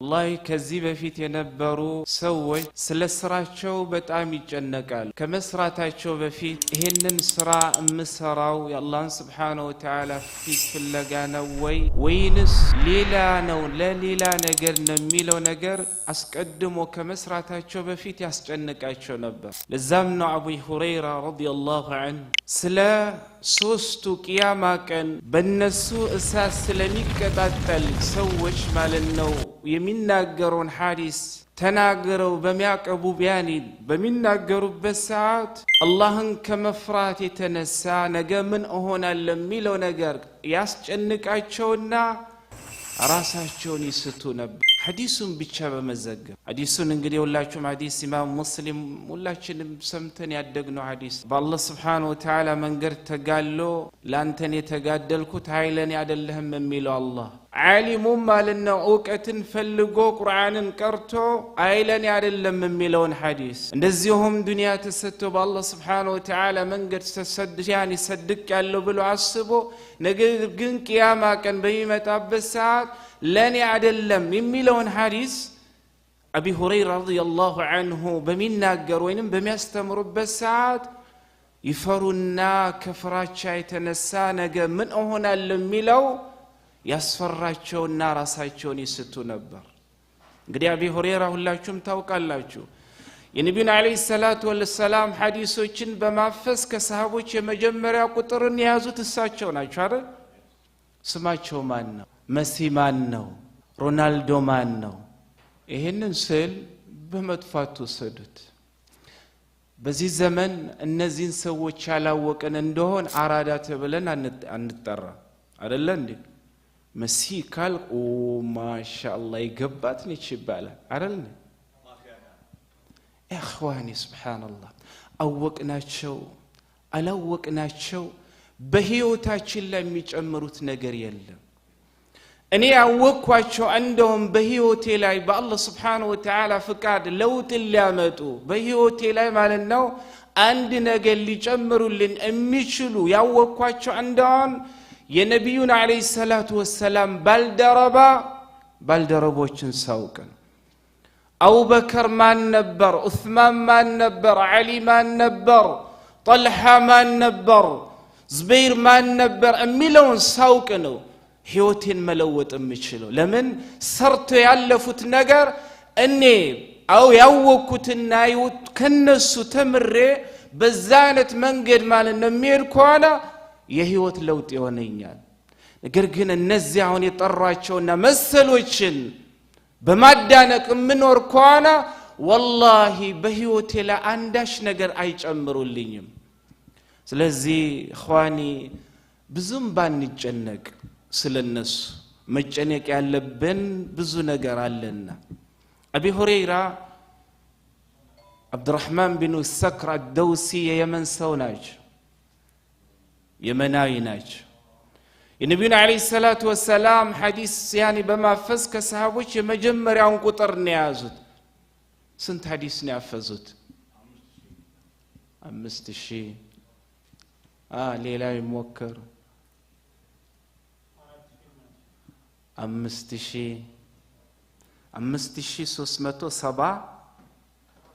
والله ከዚህ በፊት የነበሩ ሰዎች ስለ ስራቸው በጣም ይጨነቃሉ ከመስራታቸው በፊት ይሄንን ስራ እምሰራው የአላህን Subhanahu Wa Ta'ala ፊት ፍለጋ ነው ወይንስ ሌላ ነው ለሌላ ነገር ነው የሚለው ነገር አስቀድሞ ከመስራታቸው በፊት ያስጨነቃቸው ነበር ለዛም ነው አቡ ሁረይራ ረዲየላሁ ዐንሁ ስለ ሶስቱ ቂያማ ቀን በእነሱ እሳት ስለሚቀጣጠል ሰዎች ማለት ነው የሚናገሩን ሐዲስ ተናገረው በሚያቀቡ ቢያኒ በሚናገሩበት ሰዓት አላህን ከመፍራት የተነሳ ነገ ምን እሆናለሁ የሚለው ነገር ያስጨንቃቸውና ራሳቸውን ይስቱ ነበር ሐዲሱን ብቻ በመዘገብ ሐዲሱን እንግዲህ ሁላችሁም ሐዲስ ኢማም ሙስሊም ሁላችንም ሰምተን ያደግነው ሐዲስ በአላህ Subhanahu Wa Ta'ala መንገድ ተጋሎ ላንተን የተጋደልኩት ኃይለኔ አይደለህም የሚለው አላህ ዓሊሙ ማለት ነው ዕውቀትን ፈልጎ ቁርአንን ቀርቶ ኃይለኔ አይደለም የሚለውን ሐዲስ እንደዚሁም ዱንያ ተሰጥቶ በአላህ Subhanahu Wa Ta'ala መንገድ ተሰድያን ይሰድቅ ያለው ብሎ አስቦ ነገር ግን ቂያማ ቀን በሚመጣበት ሰዓት ለኔ አይደለም የሚለውን ሐዲስ አቢ ሁረይራ ረዲየላሁ ዐንሁ በሚናገር ወይንም በሚያስተምሩበት ሰዓት ይፈሩና ከፍራቻ የተነሳ ነገ ምን እሆናለሁ የሚለው ያስፈራቸውና ራሳቸውን ይስቱ ነበር እንግዲህ አቢ ሁረይራ ሁላችሁም ታውቃላችሁ የነብዩን አለይሂ ሰላቱ ወሰለም ሐዲሶችን በማፈስ ከሰሃቦች የመጀመሪያ ቁጥርን ያዙት እሳቸው ናቸው አይደል ስማቸው ማን ነው መሲ ማን ነው ሮናልዶ ማን ነው ይሄንን ስል በመጥፋቱ ሰዱት በዚህ ዘመን እነዚህን ሰዎች ያላወቀን እንደሆን አራዳ ተብለን አንጠራ አይደል እንዴ መሲ ካል ኦ ማሻአላህ ይገባት ነች ይባላል አይደል اخواني سبحان الله አወቅናቸው አላወቅናቸው በህይወታችን ላይ የሚጨምሩት ነገር የለም እኔ ያወቅኳቸው እንደውም በህይወቴ ላይ በአላህ Subhanahu Wa Ta'ala ፍቃድ ለውጥ ሊያመጡ በህይወቴ ላይ ማለት ነው አንድ ነገር ሊጨምሩልን የሚችሉ ያወቅኳቸው እንደውም የነብዩን አለይሂ ሰላቱ ወሰለም ባልደረቦችን ሳውቀን አቡበከር ማን ነበር ዑስማን ማን ነበር አሊ ማን ነበር ጠልሃ ማን ነበር ዙበይር ማን ነበር የሚለውን ሳውቅ ነው ህይወቴን መለወጥ የምችለው ለምን ሰርቶ ያለፉት ነገር እኔ ያወቅኩትና ከነሱ ተምሬ በዛ አይነት መንገድ ማለት ነው የሚሄድ ከሆነ የህይወት ለውጥ ይሆነኛል ነገር ግን እነዚህ አሁን የጠራቸውና መሰሎችን በማዳነቅ ምኖር ከሆነ والله በህይወቴ ላይ አንዳች ነገር አይጨምሩልኝም ስለዚህ اخواني ብዙም ባንጨነቅ ስለነሱ መጨነቅ ያለብን ብዙ ነገር አለና አቢ ሁረይራ አብዱራህማን ቢን ሰክር አልደውሲ የየመን ሰው ናቸው የመናዊ ናቸው የነብዩን አለይሂ ሰላቱ ወሰለም ሐዲስ ያኒ በማፈስ ከሰሃቦች የመጀመሪያውን ቁጥር ነው ያዙት ስንት ሐዲስ ነው ያፈዙት 5000 ሌላ ይሞክር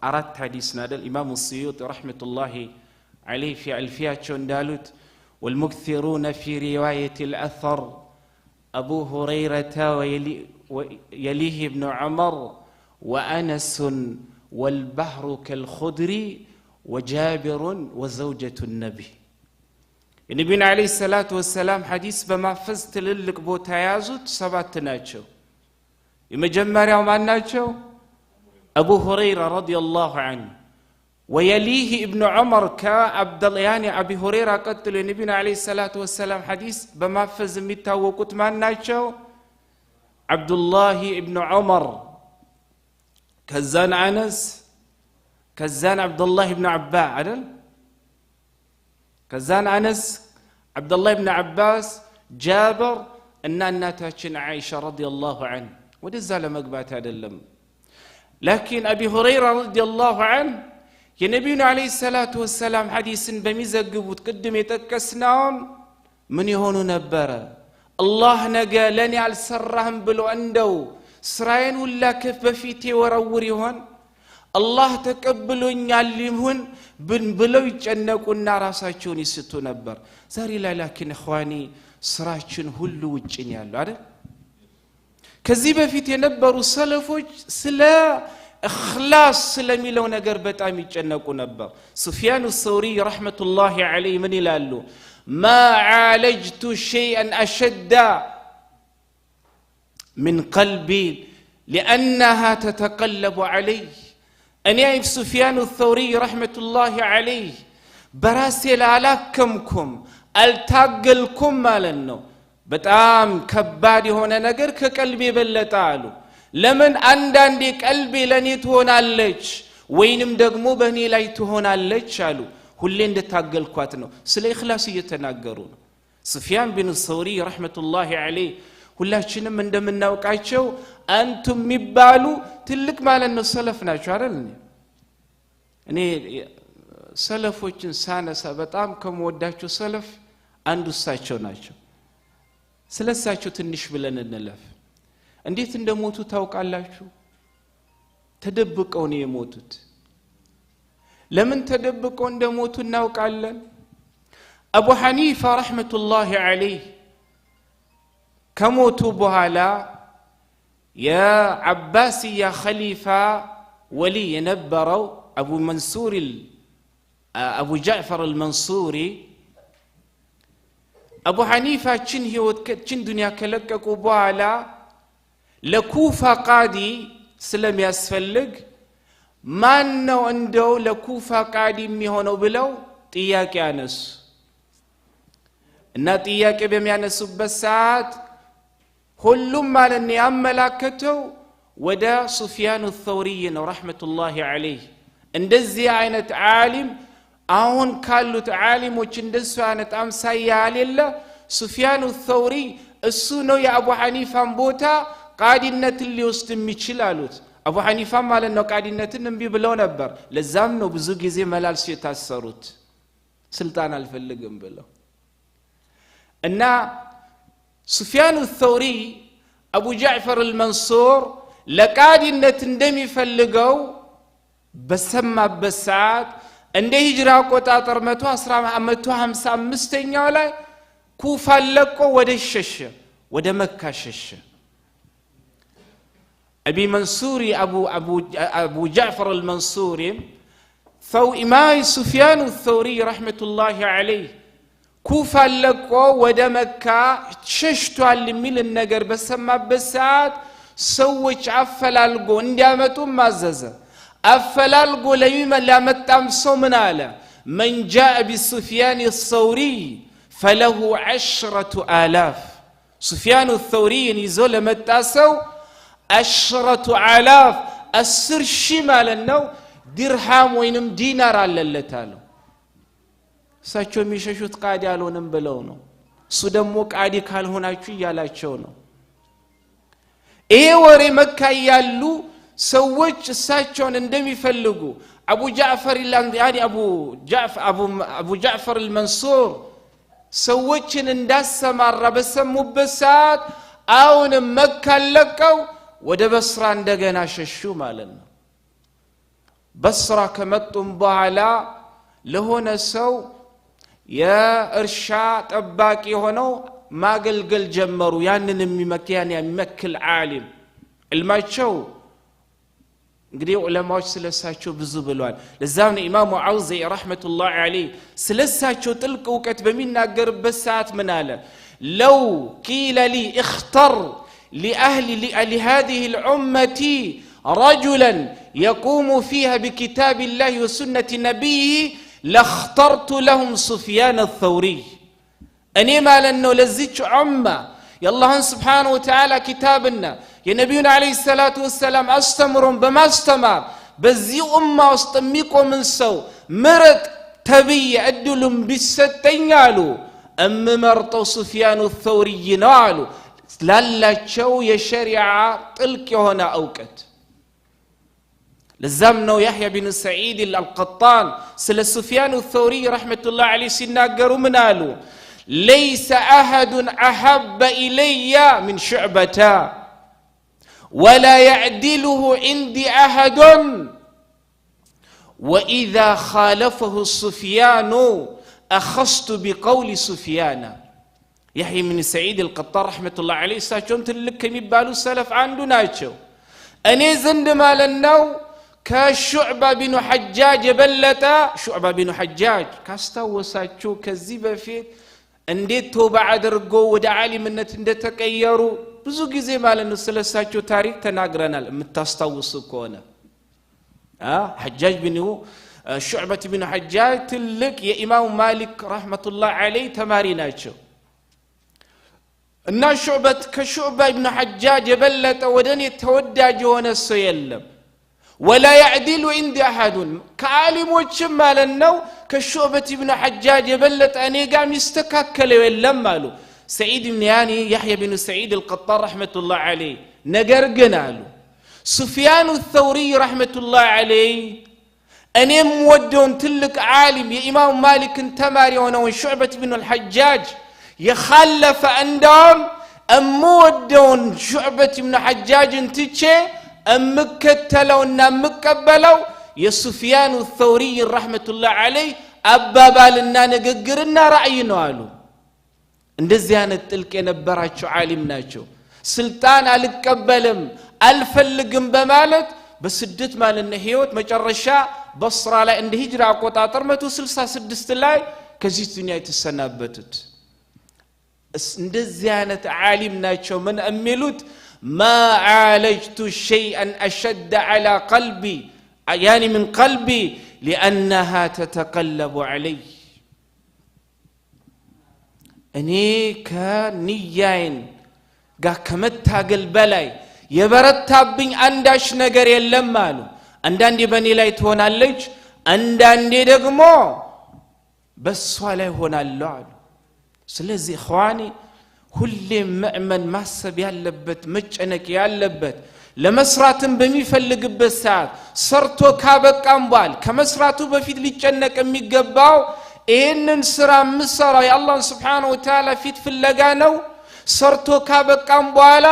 5374 ሐዲስ ናደል ኢማሙ السيوطي رحمه الله عليه في الفياቸው እንዳሉት والمكثرون في رواية الأثر أبو هريرة ويليه ابن عمر وأنس والبحر كالخدري وجابر وزوجة النبي النبي عليه الصلاة والسلام حديث بما فزت للك بوتايازوت سبات ناتشو يمجمّر يوم ناتشو أبو هريرة رضي الله عنه ويليه ابن عمر كعبد الله يعني ابي هريره قتل النبي عليه الصلاه والسلام حديث بما فز ميتاوقوت مان ناتشو عبد الله ابن عمر كزان انس كزان عبد الله ابن عباس عدل كزان انس عبد الله ابن عباس جابر ان اناتاچن عائشه رضي الله عنه ودزا لمغبات አይደለም لكن ابي هريره رضي الله عنه የነብዩን አለይሂ ሰላቱ ወሰለም ሐዲስን በሚዘግቡት ቅድም የተከስናውን ምን ይሆኑ ነበር አላህ ነገ ለኔ አልሰራህም ብሎ እንደው ስራዬን ሁላ ከፍ በፊቴ ወረውር ይሆን አላህ ተቀብሎኛል ይሁን ብለው ይጨነቁና ራሳቸውን ይስቱ ነበር ዛሬ ላይ ላኪን እخواني ስራችን ሁሉ ውጭን ያለው አይደል ከዚህ በፊት የነበሩ ሰለፎች ስለ اخلاص ስለሚለው ነገር በጣም ይጨነቁ ነበር ሱፊያን الثوري رحمه الله عليه ምን ይላሉ ما عالجت شيئا اشد من قلبي لانها تتقلب علي أني سفيان الثوري رحمة الله عليه براسي لالاكمكم التاقلكم مالنو بتام كبادي هنا نقر كقلبي بلتالو لمن عندان دي قلبي لني تهونالج وينم دغمو بني لاي تهونالج قالو ሁሌ እንደታገልኳት ነው ስለ ኢኽላስ እየተናገሩ ነው سفيان بن الثوري رحمة الله عليه ሁላችንም እንደምናውቃቸው አንቱም የሚባሉ ትልቅ ማለት ነው ሰለፍ ናቸው አይደል እኔ ሰለፎችን ሳነሳ በጣም ከመወዳቸው ሰለፍ አንዱ እሳቸው ናቸው ስለሳቸው ትንሽ ብለን እንለፍ እንዴት እንደሞቱ ታውቃላችሁ ተደብቀው ነው የሞቱት ለምን ተደብቀው እንደሞቱ እናውቃለን አቡ ሐኒፋ ረህመቱላሂ ዐለይሂ ከሞቱ በኋላ የዓባሲያ ኸሊፋ ወሊ የነበረው አቡ ጃዕፈር አልመንሱሪ አቡ ሐኒፋ ችን ዱንያ ከለቀቁ በኋላ ለኩፋ ቃዲ ስለሚያስፈልግ ማን ነው እንደው ለኩፋ ቃዲ የሚሆነው ብለው ጥያቄ አነሱ እና ጥያቄ በሚያነሱበት ሰዓት ሁሉም ማለት ያመላከተው ወደ ሱፊያን الثوري ነው ረህመቱላሂ ዐለይሂ እንደዚህ አይነት ዓሊም አሁን ካሉት ዓሊሞች እንደሱ አይነት አምሳያ አለለ ሱፊያን الثوري እሱ ነው የአቡ ሐኒፋን ቦታ ቃዲነትን ሊወስድ የሚችል አሉት አቡ ሐኒፋ ማለት ነው ቃዲነትን እንቢ ብለው ነበር ለዛም ነው ብዙ ጊዜ መላልስ የታሰሩት ስልጣን አልፈልግም ብለው እና سفيان الثوري أبو جعفر المنصور لقادنة اندمي فلقوا بسمى بساعات عنده هجرة قطاطر متوها همسا مستين ولا كوفا لقوا ودا الششة ودا مكة الششة أبي منصوري أبو جعفر المنصوري إمام سفيان الثوري رحمة الله عليه كوفا لقوا ودا مكة ششتوا لميل النجر بسمى بساعات سويش أفلالقو اندامتو ماززة أفلالقو ليما لامتام صومنالا من جاء بسفيان الثوري فله 10,000 سفيان الثوري نزول متاسو 10,000 السر شمال النو درهم وينم دينار على اللتالو እሳቸው የሚሸሹት ቃዲ አልሆነም ብለው ነው እሱ ደግሞ ቃዲ ካልሆናችሁ ያላቸው ነው ይሄ ወሬ መካ ያሉ ሰዎች እሳቸውን እንደሚፈልጉ አቡ ጃዕፈር አልመንሱር ሰዎችን እንዳሰማራ በሰሙበት ሰዓት አሁን መካ ለቀው ወደ በስራ እንደገና ሸሹ ማለት ነው በስራ ከመጡም በኋላ ለሆነ ሰው የእርሻ ጠባቂ ሆነው ማገልገል ጀመሩ ያንን የሚመክል ዓሊም ዕልማቸው እንግዲህ ዑለማዎች ስለሳቸው ብዙ ብለዋል ለዛም ኢማሙ አውዚ ረህመቱላሂ ዐለይሂ ስለሳቸው ጥልቅ ዕውቀት በሚናገርበት ሰዓት ምን አለ ለው ቂለ ሊ اختر لهذه الأمة رجلا يقوم فيها بكتاب الله وسنة نبيه لاخترت لهم سفيان الثوري أني ما لأنه لزيتش عمة يا الله سبحانه وتعالى كتابنا يا نبينا عليه الصلاة والسلام أستمرون بما استمر بزي أمة واستميكم من سو مرت تبي أدلهم بالستين قالوا أم مرتو سفيان الثوري نالوا لا تشو يا شريعة تلك هنا أوكت لزمنا يحيى بن سعيد القطان سل سفيان الثوري رحمة الله عليه سناقروا منالو ليس أحد أحب إلي من شعبة ولا يعدله عندي أحد وإذا خالفه سفيان أخذت بقول سفيان يحيى بن سعيد القطان رحمة الله عليه ساچون تلك የሚባሉ ሰለፍ አንዱ ናቸው እኔ ዘንድ ማለት ነው ከሹዕባ ቢኑ ሐጃጅ የበለጠ ሹዕባ ቢኑ ሐጃጅ ካስተዋሳችሁ ከዚህ በፊት እንዴት ተውባ አድርጎ ወደ ዓሊምነት እንደተቀየሩ ብዙ ጊዜ ማለት ነው ስለሳቸው ታሪክ ተናግረናል የምታስተዋሱ ከሆነ ሐጃጅ ቢኑ ሹዕባ ቢኑ ሐጃጅ ትልቅ የኢማም ማሊክ ረህመቱላህ ዐለይሂ ተማሪ ናቸው እና ከሹዕባ ኢብኑ ሐጃጅ የበለጠ ወደኔ ተወዳጅ የሆነ ሰው የለም ولا يعدل عند احد ከዓሊሞችም ማለት ነው ከሹዕባ ኢብኑ ሐጃጅ የበለጠ እኔ ጋር ሚስተካከለው የለም አሉ ሰዒድ ኢብኑ ያኒ ያህያ ኢብኑ ሰዒድ القطان ረህመቱላህ ዐለይሂ ነገር ግን አሉ ሱፊያን الثوري ረህመቱላህ ዐለይሂ እኔም ወደውን ትልቅ ዓሊም የኢማም ማሊክን ተማሪ የሆነው ሹዕባ ኢብኑ الحجاج يخلف عندهم امودون شعبة بن حجاج تيچه امكتلونا مقبلو يسفيان الثوري رحمة الله عليه ابابالنا نغغرنا راي ነው አሉ እንደዚህ አይነት ጥልቅ የነበራቸው ዓሊም ናቸው ስልጣን አልቀበልም አልፈልግም በማለት በስደት ማለት ነው ህይወት መጨረሻ በስራ ላይ እንደ ሂጅራ አቆጣጠር 166 ላይ ከዚህ ዱንያ የተሰናበቱት እንደዚህ አይነት ዓሊም ናቸው ምን እሚሉት ما عالجت شيئا اشد على قلبي يعني من قلبي لانها تتقلب علي اني كنياين ጋር ከመታገል በላይ የበረታብኝ አንዳች ነገር የለም አሉ አንዳንዴ በኔ ላይ ትሆናለች አንዳንዴ ደግሞ በሷ ላይ ሆናለሁ አሉ ስለዚህ ኸዋኒ ሁሌም ሙእመን ማሰብ ያለበት መጨነቅ ያለበት ለመስራትም በሚፈልግበት ሰዓት ሰርቶ ካበቃም በኋላ ከመስራቱ በፊት ሊጨነቅ የሚገባው ይህንን ስራ መስራው የአላህ Subhanahu Wa Ta'ala ፊት ፍለጋ ነው ሰርቶ ካበቃም በኋላ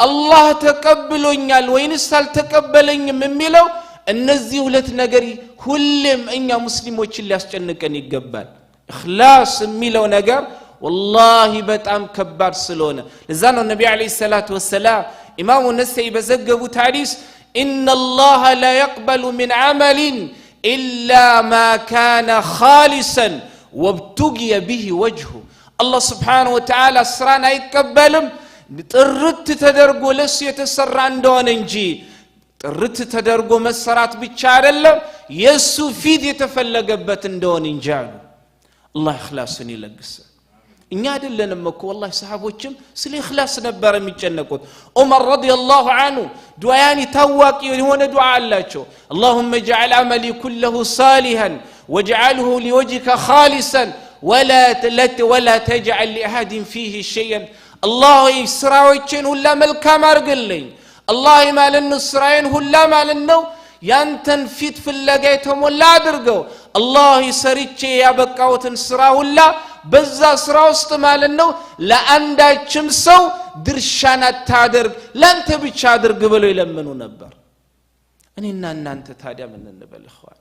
አላህ ተቀብሎኛል ወይንስ አልተቀበለኝም የሚለው እነዚህ ሁለት ነገር ሁሌም እኛ ሙስሊሞችን ሊያስጨንቀን ይገባል ኢኽላስ የሚለው ነገር والله በጣም ከባድ ስለሆነ ለዛ ነው ነብዩ አለይሂ ሰላቱ ወሰለም ኢማሙ ነሰኢ በዘገቡት ሐዲስ ان الله لا يقبل من عمل الا ما كان خالصا وابتغي به وجهه الله سبحانه وتعالى ስራን አይቀበልም ጥርት ተደርጎ ለሱ የተሰራ እንደሆነ እንጂ ጥርት ተደርጎ መሰራት ብቻ አይደለም የሱ ፊት የተፈለገበት እንደሆነ እንጂ አሉ الله ኢኽላስን ይለግስ እኛ አይደለንም እኮ والله ሰሃቦችም ስለ ኢኽላስ ነበር የሚጨነቁት ዑመር ረዲየላሁ ዐንሁ ዱዓያኒ ታዋቂ የሆነ ዱዓ አላቸው اللهم اجعل عملي كله صالحا واجعله لوجهك خالصا ولا تجعل لاحد فيه شيئا الله ስራዎችን ሁሉ መልካም አርግልኝ الله ማለነው ስራዬን ሁሉ ማለነው ያንተን ፊት ፍለጋ የተሞላ አድርገው الله ሰርቼ ያበቃውትን ስራ ሁሉ በዛ ስራ ውስጥ ማለት ነው ለአንዳችም ሰው ድርሻን አታድርግ ላንተ ብቻ አድርግ ብለው ይለምኑ ነበር እኔና እናንተ ታዲያ ምን እንበል እخوان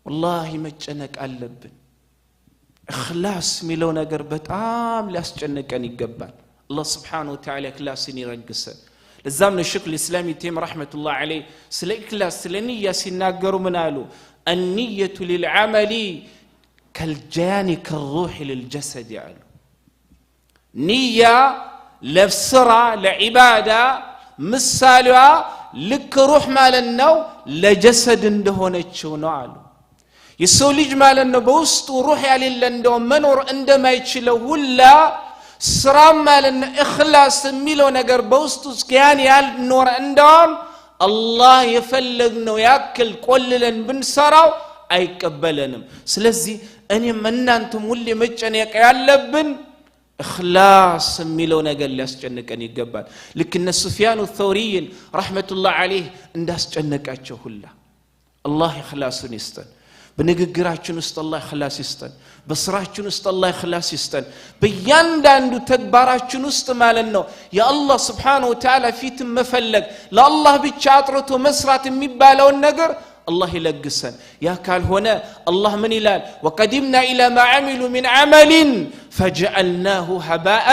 والله መጨነቅ አለብን ኢኽላስ ሚለው ነገር በጣም ሊያስጨንቀን ይገባል الله سبحانه وتعالى ኢኽላስን ይረግሰን ለዛም ነው ሸይኽ الاسلام تيم رحمه الله عليه ስለ ኢኽላስ ስለ ንያ ሲናገሩ ምን አሉ النيه للعمل كالجان كالروح للجسد يعني نية لفسرة لعبادة مثالها لك روح مالنا لجسد اندهون اتشونو عالو يسو ليج مالنا بوست وروح يالي لندو منور عندما يتشلو ولا سرام مالنا اخلاص ميلو نقر بوست وسكيان يال نور عندهم الله يفلقنا ويأكل كل لن بنسراو أي قبلنم سلزي እኔም እናንተም ሁሌ መጨነቅ ያለብን ኢኽላስ የሚለው ነገር ሊያስጨንቀን ይገባል ልክ እነ ሱፊያን الثوري رحمة الله عليه እንዳስጨነቃቸው ሁላ الله ኢኽላስን ይስጠን በንግግራችን ውስጥ አላህ ኢኽላስ ይስጠን በስራችን ውስጥ አላህ ኢኽላስ ይስጠን በእያንዳንዱ ተግባራችን ውስጥ ማለት ነው የአላህ Subhanahu Wa Ta'ala ፊት መፈለግ ለአላህ ብቻ አጥርቶ መስራት የሚባለውን ነገር الله يلقسن يا قال هنا الله من يلال وقدمنا إلى ما عملوا من عمل فجعلناه هباء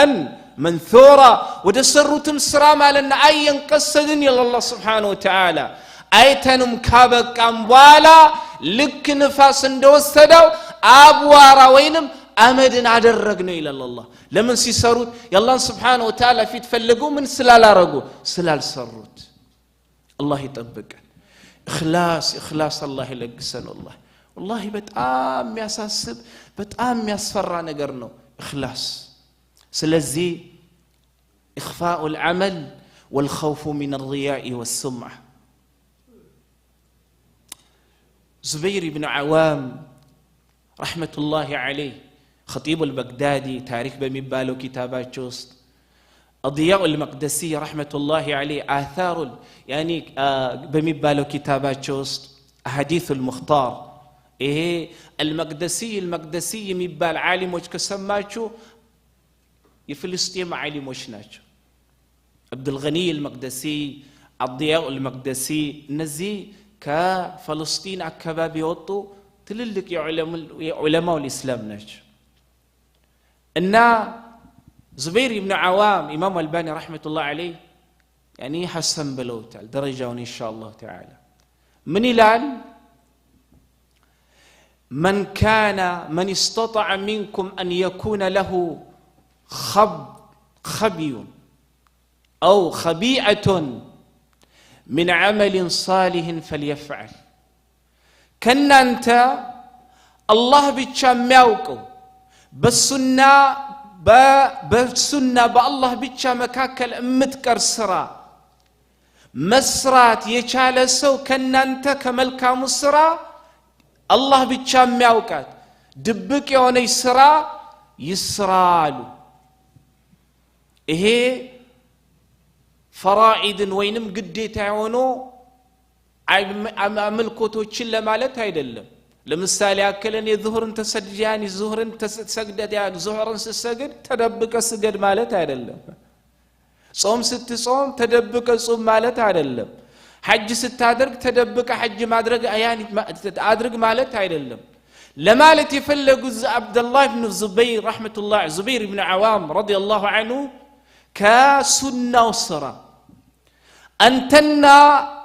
منثورا ودسرتم سرام لنا أين قصدن يا الله سبحانه وتعالى أيتنم كابك أموالا لك نفاس دوستدو أبوارا وينم أمدن عدرقنا إلى الله لمن سيسروت يا الله سبحانه وتعالى في تفلقوا من سلال رقو سلال سروت الله يطبق إخلاص الله يلقسن والله بتأم ياساسب بتأم ياسفر نجرنو إخلاص سلزي إخفاء العمل والخوف من الرياء والسمعة زبير بن عوام رحمة الله عليه خطيب البغدادي تاريخ بمبالو كتابات جوست الضياء المقدسي رحمة الله عليه آثار يعني بمبالو كتابات جوست أحاديث المختار إيه المقدسي مبال عالم وش كسماتشو يفلسطين عالم وش ناتشو عبد الغني المقدسي الضياء المقدسي نزي كفلسطين أكباب يوطو تللك يا علماء الإسلام ناتشو إن زبير بن عوام إمام الباني رحمة الله عليه يعني حسن بلوتال درجة إن شاء الله تعالى من الآن من استطاع منكم أن يكون له خبي أو خبيئة من عمل صالح فليفعل كنا أنت الله بتشمعكم بالسنة بالله ብቻ መካከል እምትቀር ስራ መስራት የቻለ ሰው ከናንተ ከመልካሙ ስራ አላህ ብቻ የሚያውቃት ድብቅ የሆነ ስራ ይስራሉ ይሄ ፈራኢድን ወይንም ግዴታ የሆኑ አምልኮቶችን ለማለት አይደለም ለምሳሌ አከለን የዙህርን ተሰግጃኒ ዙህርን ተሰግደት ያ ዙህርን ሲሰግድ ተደብቀ ስገድ ማለት አይደለም ጾም ስትጾም ተደብቀ ጾም ማለት አይደለም ሐጅ ስታደርግ ተደብቀ ሐጅ ማድረግ ያኒ አድርግ ማለት አይደለም ለማለት የፈለጉ አብዱላህ ኢብኑ ዙበይር ረህመቱላህ ዙበይር ኢብኑ አዋም ረዲየላሁ ዐንሁ ከሱናው ስራ አንተና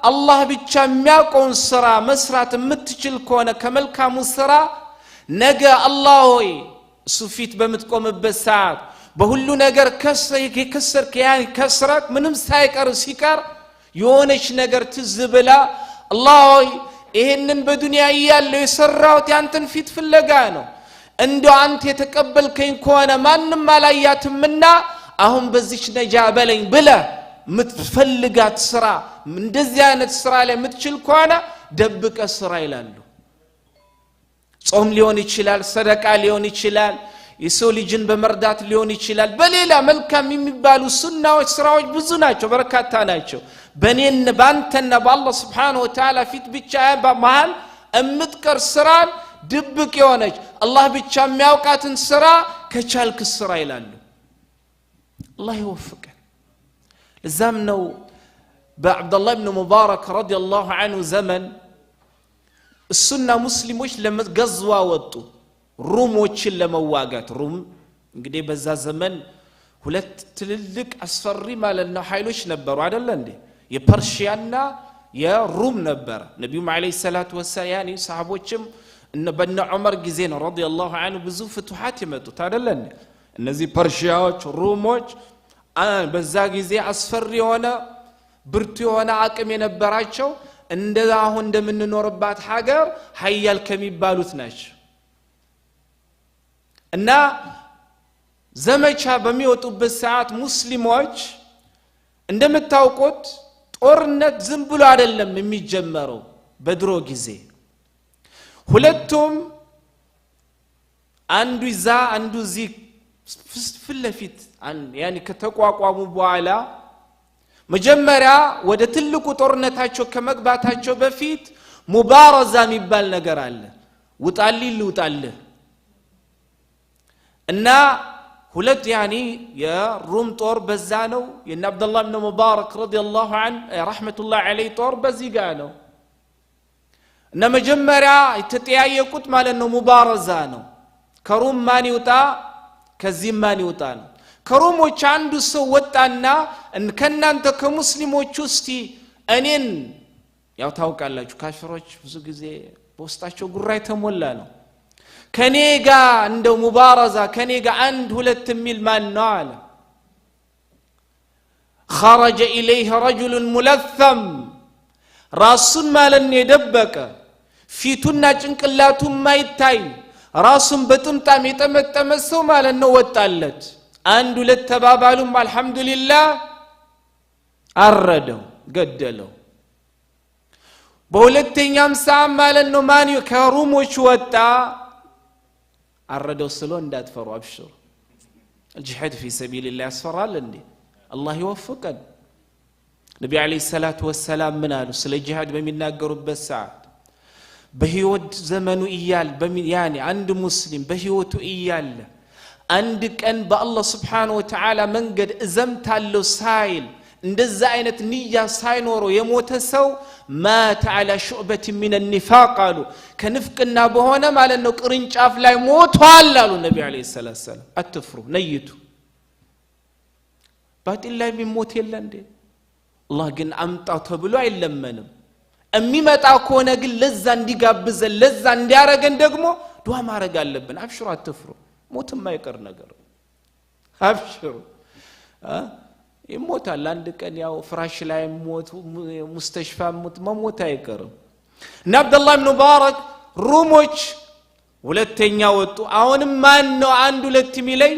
አላህ ብቻ የሚያውቀውን ስራ መስራት የምትችል ከሆነ ከመልካሙ ስራ ነገ አላህ ሆይ ሱፊት በመትቆምበት ሰዓት በሁሉ ነገር ከሰርከ ያን ከስረክ ምንም ሳይቀር ሲቀር የሆነች ነገር ትዝብላ አላህ ሆይ ይሄንን በዱንያ ያለው የሰራውት ያንተን ፊት ፍለጋ ነው እንደው አንተ የተቀበልከኝ ከሆነ ማንንም አላያትምና አሁን በዚች ነጃ በለኝ ብለ ምትፈልጋት ስራ እንደዚህ አይነት ስራ ላይ ምትችል ከሆነ ደብቀ ስራ ይላሉ ጾም ሊሆን ይችላል ሰደቃ ሊሆን ይችላል የሰው ልጅን በመርዳት ሊሆን ይችላል በሌላ መልካም የሚባሉ ሱናዎች ስራዎች ብዙ ናቸው በርካታ ናቸው በኔን ባንተና በአላህ Subhanahu Wa Ta'ala ፊት ብቻ በመሃል እምትቀር ስራ ድብቅ የሆነች አላህ ብቻ የሚያውቃትን ስራ ከቻልክ ስራ ይላሉ አላህ ይወፍቀን لزام نو بعبد الله بن مبارك رضي الله عنه زمن السنة مسلموش لما قزوا وطو روموش لما واقات روم እንግዲህ በዛ ዘመን ሁለት ትልልቅ አስፈሪ ማለት ነው ኃይሎች ነበሩ አይደል እንዴ የፐርሺያና የሩም ነበር ነብዩ መሐመድ ሰለላሁ ዐለይሂ ወሰለም ሰሃቦችም በነ ዑመር ጊዜ ነው ረዲየላሁ ዐንሁ ብዙ ፍቱሃት ይመጡት አይደል እንዴ እነዚህ ፐርሺያዎች ሩሞች በዛ ጊዜ አስፈሪ የሆነ ብርቱ የሆነ አቅም የነበራቸው እንደዛ አሁን እንደምንኖርባት ሀገር ኃያል ከሚባሉት ናቸው እና ዘመቻ በሚወጡበት ሰዓት ሙስሊሞች እንደምታውቁት ጦርነት ዝም ብሎ አይደለም የሚጀመረው በድሮ ጊዜ ሁለቱም አንዱ ይዛ አንዱ ዚ ፍለፊት ያኒ ከተቋቋሙ በኋላ መጀመሪያ ወደ ትልቁ ጦርነታቸው ከመግባታቸው በፊት ሙባረዛ የሚባል ነገር አለ ውጣልህ እና ሁለት ያኒ የሩም ጦር በዛ ነው የነ አብዱላህ ኢብኑ ሙባረክ ረዲየላሁ ዐንሁ ረህመቱላሂ ዐለይሂ ጦር በዚህ ጋር ነው እና መጀመሪያ የተጠያየቁት ማለት ነው ሙባረዛ ነው ከሩም ማን ይውጣ ከዚህ ማን ይውጣ ነው ከሩሞች አንዱ ሰው ወጣና ከናንተ ከሙስሊሞች ውስጥ እኔን ያው ታውቃላችሁ ካፊሮች ብዙ ጊዜ በውስጣቸው ጉራ የተሞላ ነው ከኔ ጋር እንደው ሙባረዛ ከኔ ጋር አንድ ሁለት ሚል ማን ነው አለ خرج اليه رجل ملثم ራሱን ማለት የደበቀ ፊቱና ጭንቅላቱ ማይታይ ራሱን በጥምጣም የጠመጠመ ሰው ማለት ነው ወጣለት አንድ ሁለት ተባባሉም አልহামዱሊላህ አረደው ገደለው በሁለተኛም ሰዓት ማለት ነው ማን ከሩሞች ወጣ አረደው ስለ እንዳትፈሩ አብሽሩ الجهاد في سبيل الله ያስፈራል እንዴ አላህ ይወፍቀን ነብዩ አለይሂ ሰላቱ ወሰለም ምን አሉ ስለ ጂሃድ በሚናገሩበት ሰዓት በህይወት ዘመኑ ይያል ያኒ አንድ ሙስሊም በህይወቱ ይያል አንድ ቀን በአላህ Subhanahu Wa Ta'ala መንገድ እዘምታለው ሳይል እንደዛ አይነት ንያ ሳይኖረው የሞተ ሰው ማተ على شعبة من النفاق قالوا ከንፍቅና በሆነ ማለት ነው ቅርንጫፍ ላይ ሞቷል አሉ ነብዩ አለይሂ ሰላም አትፍሩ ነይቱ ባጢል ላይ ቢሞት የለ እንዴ አላህ ግን አምጣው ተብሎ አይለመንም እሚመጣ ከሆነ ግን ለዛ እንዲጋብዘን ለዛ እንዲያረገን ደግሞ ዱዓ ማረግ አለብን አብሽሩ አትፍሩ ሞትም አይቀር ነገር አብሽሩ ይሞታል አንድ ቀን ያው ፍራሽ ላይ ሞት ሙስተሽፋ ሞት አይቀርም እና አብዱላህ ኢብኑ ሙባረክ ሩሞች ሁለተኛ ወጡ አሁንም ማን ነው አንድ ሁለት ሚለይ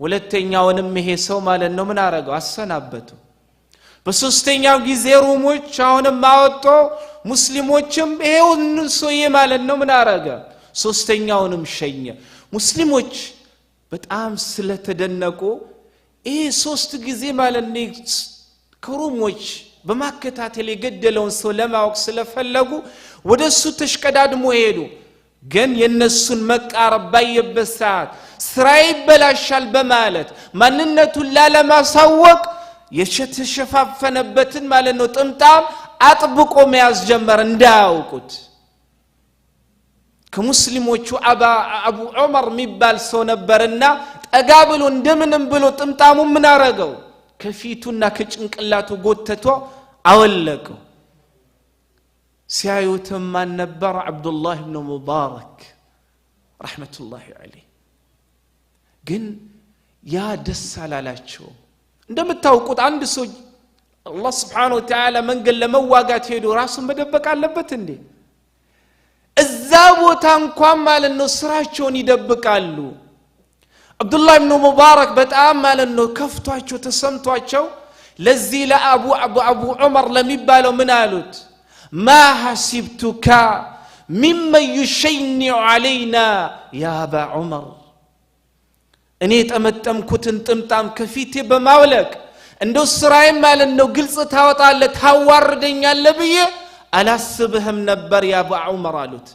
ሁለተኛውንም ይሄ ሰው ማለት ነው ምን አረጋው አሰናበተው በሶስተኛው ጊዜ ሩሞች አሁንም ማወጡ ሙስሊሞችም ይሄው እንሶዬ ማለት ነው ምን አረጋ ሶስተኛውንም ሸኘ ሙስሊሞች በጣም ስለተደነቁ ይሄ ሶስት ጊዜ ማለት ነው ከሩሞች በማከታተል የገደለውን ሰው ለማወቅ ስለፈለጉ ወደሱ ተሽቀዳድሞ ሄዱ ግን የነሱን መቃረብ ባየበት ሰዓት ስራይ በላሻል በማለት ማንነቱን ላለማሳወቅ የተሸፋፈነበትን ማለት ነው ጥምጣም አጥብቆ መያዝ ጀመረ እንዳያውቁት ከሙስሊሞቹ አቡ ዑመር የሚባል ሰው ነበርና ጠጋ ብሎ እንደምንም ብሎ ጥምጣሙ ምን አረገው ከፊቱና ከጭንቅላቱ ጎተቶ አወለቀው ሲያዩትም ማን ነበር አብዱላህ ኢብኑ ሙባረክ ረህመቱላሂ ዐለይሂ ግን ያ ደስ አላላቸው እንደምታውቁት አንድ ሰው አላህ Subhanahu Wa Ta'ala መንገድ ለመዋጋት ሄዶ ራሱን መደበቅ አለበት እንዴ እዛ ቦታ እንኳን ማለት ነው ስራቸውን ይደብቃሉ አብዱላህ ኢብኑ ሙባረክ በጣም ማለት ነው ከፍቷቸው ተሰምቷቸው ለዚህ ለአቡ ዑመር ለሚባለው ምን አሉት ما حسبتك ممن يشنع علينا يا ابا عمر እኔ ተመጠምኩትን ጥምጣም ከፊቴ በማውለቅ እንደው ስራዬ ማለት ነው ግልጽ ታወጣለህ ታዋርደኛለህ ብዬ አላስብህም ነበር ያ አቡ ዑመር አሉት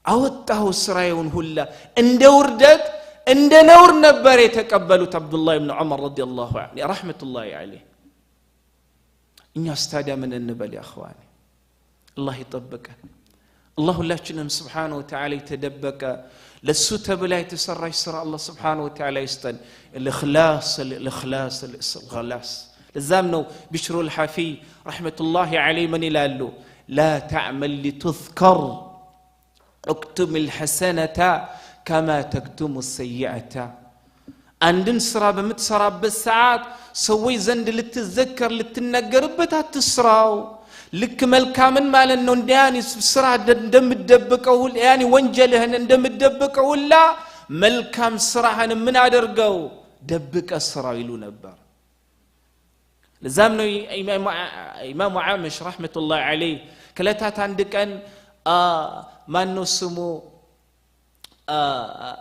አወጣው ስራዬውን ሁላ እንደ ውርደት እንደ ነውር ነበር የተቀበሉት አብዱላህ ኢብኑ ዑመር ረዲየላሁ ዐንሁ ረህመቱላሂ ዐለይሂ እኛ ስታዲያ ምን እንበል ያ اخواني አላህ ይጠብቀን አላህ ሁላችንም Subhanahu Wa Ta'ala የተደበቀ ለሱ ተብላ የተሰራች ስራ አላህ Subhanahu Wa Ta'ala ይስጠን الإخلاص ለዛም ነው ቢሽሩ الحفي ረህመቱላሂ ዐለይሂ ምን ይላሉ لا تعمل لتذكر اكتم الحسنة كما تكتم السيئة አንድን ስራ በመትሰራበት ሰዓት ሰዎች ዘንድ ልትዘከር ልትነገርበት አትስራው ልክ መልካምን ማለት ነው እንዲያን ስራ እንደምትደብቀው ያኒ ወንጀልህን እንደምትደብቀው ሁላ መልካም ስራህን ምን አደርገው ደብቀ ስራው ይሉ ነበር ለዛም ነው ኢማሙ አመሽ ረህመቱላሂ ዐለይሂ ከለታት አንድ ቀን ማን ነው ስሙ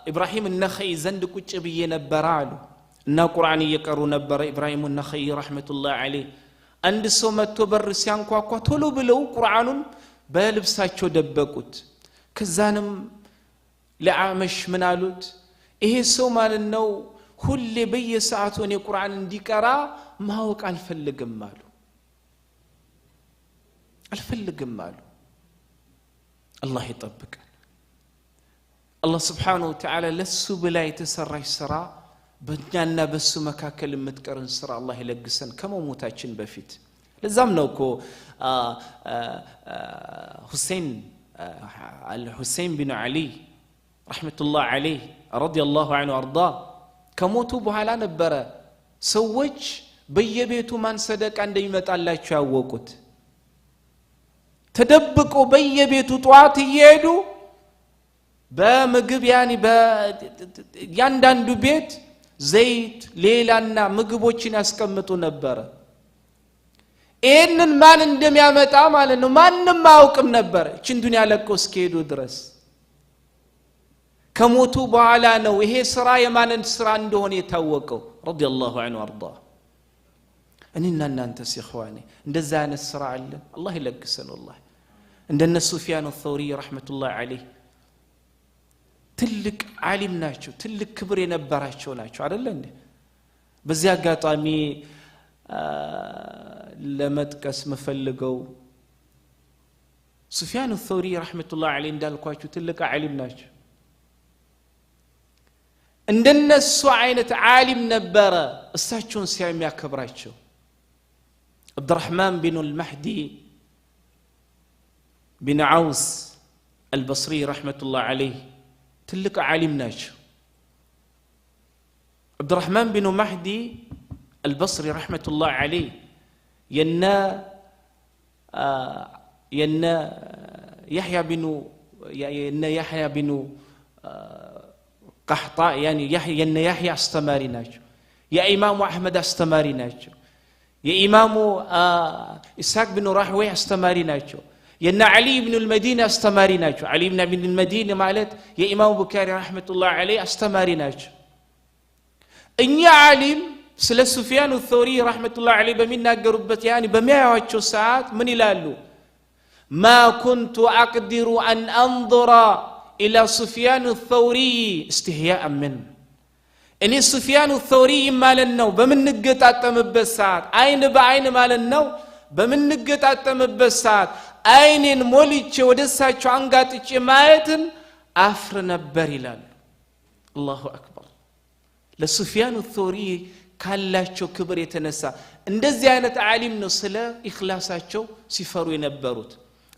ኢብራሂም النخعي ዘንድ ቁጭ ብዬ ነበር አሉ እና ቁርአን እየቀሩ ነበር ኢብራሂም النخعي ረህመቱላሂ ዐለይሂ አንድ ሰው መጥቶ በር ሲያንኳኳ ቶሎ ብለው ቁርአኑን በልብሳቸው ደበቁት ከዛንም ለአመሽ ምን አሉት ይሄ ሰው ማለት ነው ሁሌ በየሰዓቱ እኔ ቁርአን እንዲቀራ ማወቅ አልፈልግም አሉ አላህ ይጠብቀን አላህ Subhanahu Wa Ta'ala ለሱ ብላ የተሰራች ስራ በእኛና በሱ መካከል የምትቀርን ስራ አላህ ይለግሰን ከመሞታችን በፊት ለዛም ነው እኮ ሁሴን ቢን አሊ ረህመቱላህ ዐለይህ ረዲየላሁ ዐንሁ አርዳ ከሞቱ በኋላ ነበረ ሰዎች በየቤቱ ማን ሰደቃ እንደሚመጣላቸው ያወቁት ተደብቆ በየቤቱ ጧት ይሄዱ በመግብ ያኒ በያንዳንዱ ቤት ዘይት ሌላና ምግቦችን ያስቀምጡ ነበር ይሄንን ማን እንደሚያመጣ ማለት ነው ማንንም አያውቅም ነበር እቺን ዱንያ ለቀው እስከሄዱ ድረስ ከሞቱ በኋላ ነው ይሄ ስራ የማንን ስራ እንደሆነ የታወቀው ረዲየላሁ ዐንሁ አርዳ እኔና እናንተስ ኢኽዋኒ እንደዛ አይነት ስራ አለ አላህ ይለግሰን والله እንደነ ሱፊያን አልተውሪ ረህመቱላህ ዐለይህ ትልቅ ዓሊም ናቸው ትልቅ ክብር የነበራቸው ናቸው አይደል እንዴ በዚህ አጋጣሚ ለመጥቀስ መፈልገው ሱፊያን አልተውሪ ረህመቱላህ ዐለይህ እንዳልኳችሁ ትልቅ ዓሊም ናቸው እንደነሱ አይነት ዓሊም ነበረ እሳቸውን ሲያከብራቸው አብዱራህማን ቢን አልመህዲ ቢን አውስ አልበስሪ ረህመቱላህ ዐለይህ ትልቅ ዓሊም ናቸው አብዱራህማን ቢን መህዲ አልበስሪ ረህመቱላህ ዐለይህ የነ ያህያ ቢኑ قحطاء يعني يحيى استماري ناچو يا امام احمد استماري ناچو يا امام اسحاق بن راهويه استماري ناچو يا علي بن المدينه استماري ناچو علي بن المدينه ማለት يا امام بكاري رحمه الله عليه استماري ناچو እኛ ዓሊም ስለ ሱፊያን الثوري رحمه الله عليه በሚናገሩበት يعني በሚያዩዋቸው ሰዓት ምን ይላሉ ما كنت اقدر ان انظر إلى سفيان الثوري استحياء منه إني سفيان الثوري مالنو بمن نقط أتمبس ساعات أين بعين مالنو بمن نقط أتمبس ساعات أين موليتش ودساتش عنقاتش مايتن أفر نبر لال الله أكبر لسفيان الثوري كاللاشو كبر يتنسى اندزي عينة عالم نصلة إخلاصاتشو سفروا ينبروت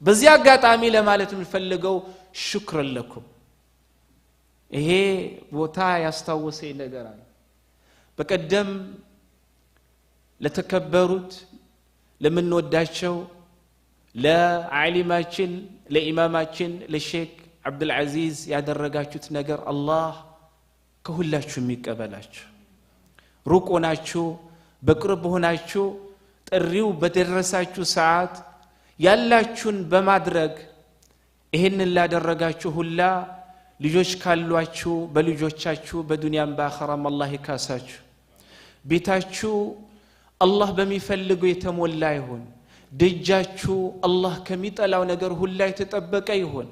بزي أقات عميلة مالتم الفلقو شكرا لكم ይሄ ቦታ ያስታወሰኝ ነገር አለ በቀደም ለተከበሩት ለምንወዳቸው ለዓሊማችን ለኢማማችን ለሼክ አብዱል አዚዝ ያደረጋችሁት ነገር አላህ ከሁላችሁ የሚቀበላችሁ ሩቅ ሆናችሁ በቅርብ ሆናችሁ ጥሪው በደረሳችሁ ሰዓት ያላችሁን በማድረግ ይሄንን ላደረጋችሁ ሁላ ልጆች ካሏችሁ በልጆቻችሁ በዱንያም በአኺራም አላህ ይካሳችሁ ቤታችሁ አላህ በሚፈልገው የተሞላ ይሁን ደጃችሁ አላህ ከሚጠላው ነገር ሁላ የተጠበቀ ይሁን